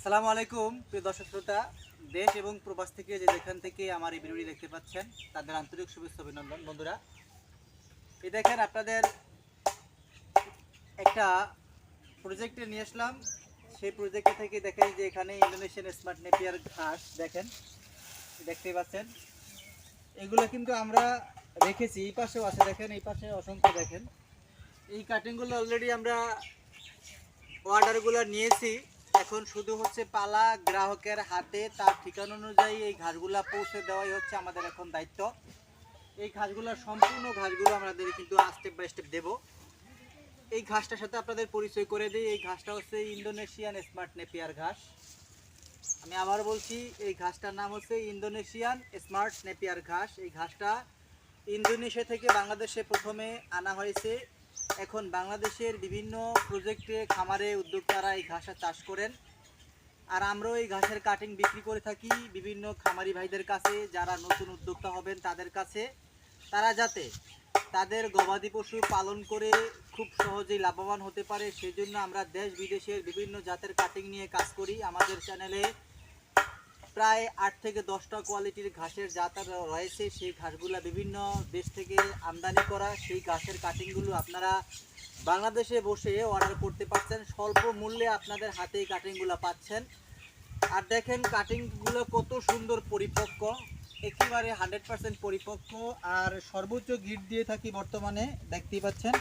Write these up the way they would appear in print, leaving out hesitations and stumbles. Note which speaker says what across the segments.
Speaker 1: আসসালামু আলাইকুম প্রিয় দর্শক শ্রোতা, দেশ এবং প্রবাস থেকে যেখান থেকে আমার এই ভিডিওটি দেখতে পাচ্ছেন তাদের আন্তরিক শুভেচ্ছা অভিনন্দন। বন্ধুরা, এই দেখেন আপনাদের একটা প্রজেক্টে নিয়ে আসলাম। সেই প্রজেক্টে থেকে দেখেন যে এখানে ইন্দোনেশিয়ান স্মার্ট নেপিয়ার ঘাস দেখেন, দেখতেই পাচ্ছেন। এগুলো কিন্তু আমরা রেখেছি, এই পাশেও আছে দেখেন, এই পাশে অসংখ্য দেখেন। এই কাটিংগুলো অলরেডি আমরা অর্ডারগুলো নিয়েছি। এখন শুধু হচ্ছে পালা গ্রাহকের হাতে তার ঠিকানা অনুযায়ী এই ঘাসগুলো পৌঁছে দেওয়াই হচ্ছে আমাদের এখন দায়িত্ব। এই ঘাসগুলো সম্পূর্ণ ঘাসগুলো আমাদের কিন্তু স্টেপ বাই স্টেপ দেব। এই ঘাসটার সাথে আপনাদের পরিচয় করে দিই। এই ঘাসটা হচ্ছে ইন্দোনেশিয়ান স্মার্ট নেপিয়ার ঘাস। আমি আবার বলছি, এই ঘাসটার নাম হচ্ছে ইন্দোনেশিয়ান স্মার্ট নেপিয়ার ঘাস। এই ঘাসটা ইন্দোনেশিয়া থেকে বাংলাদেশে প্রথমে আনা হয়েছে। এখন বাংলাদেশের বিভিন্ন প্রজেক্টে খামারে উদ্যোক্তারা এই ঘাসটা চাষ করেন, আর আমরাও এই ঘাসের কাটিং বিক্রি করে থাকি বিভিন্ন খামারি ভাইদের কাছে, যারা নতুন উদ্যোক্তা হবেন তাদের কাছে। তারা যাতে তাদের গবাদি পশু পালন করে খুব সহজেই লাভবান হতে পারে, সেই জন্য আমরা দেশ বিদেশের বিভিন্ন জাতের কাটিং নিয়ে কাজ করি। আমাদের চ্যানেলে প্রায় 8 থেকে 10টা কোয়ালিটির ঘাসের জাত রয়েছে। সেই ঘাসগুলো বিভিন্ন দেশ থেকে আমদানি করা। সেই ঘাসের কাটিংগুলো আপনারা বাংলাদেশে বসে অর্ডার করতে পারছেন, স্বল্প মূল্যে আপনাদের হাতে এই কাটিংগুলো পাচ্ছেন। আর দেখেন কাটিংগুলো কত সুন্দর পরিপক্ক, একেবারে 100% পরিপক্ক। আর সর্বোচ্চ গিট দিয়ে থাকি বর্তমানে, দেখতেই পাচ্ছেন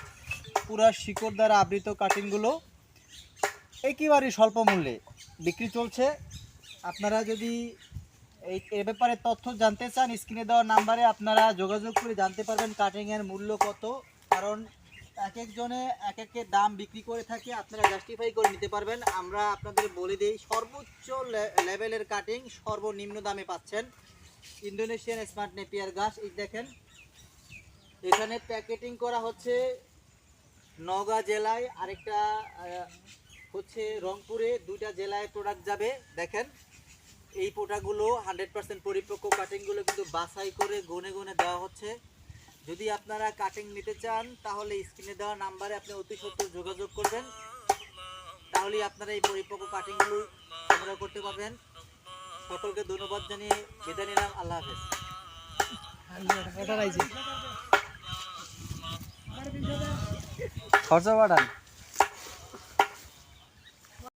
Speaker 1: পুরা শিকড় দ্বারা আবৃত কাটিংগুলো একেবারে স্বল্প মূল্যে বিক্রি চলছে। আপনারা যদি এ ব্যাপারে তথ্য জানতে চান, স্ক্রিনে দেওয়া নাম্বারে আপনারা যোগাযোগ করে জানতে পারবেন কাটিংয়ের মূল্য কত। কারণ এক একজনে এক এক দাম বিক্রি করে থাকে, আপনারা জাস্টিফাই করে নিতে পারবেন। আমরা আপনাদের বলে দিই, সর্বোচ্চ লেভেলের কাটিং সর্বনিম্ন দামে পাচ্ছেন ইন্দোনেশিয়ান স্মার্ট নেপিয়ার ঘাস। এই দেখেন, এখানে প্যাকেটিং করা হচ্ছে নওগাঁ জেলায়, আরেকটা হচ্ছে রংপুরে, 2টা জেলায় প্রোডাক্ট যাবে। দেখেন এই পোটাগুলো 100% পরিপক্ক কাটিংগুলো কিন্তু বাছাই করে গুনে গুনে দেওয়া হচ্ছে। যদি আপনারা কাটিং নিতে চান তাহলে স্ক্রিনে দেওয়া নাম্বারে আপনি অতি সত্বর যোগাযোগ করবেন, তাহলেই আপনারা এই পরিপক্ক কাটিংগুলো সংগ্রহ করতে পারবেন। সকলকে ধন্যবাদ জানিয়ে বিদায় নিলাম। আল্লাহ হাফেজ। খরচা বাড়ান।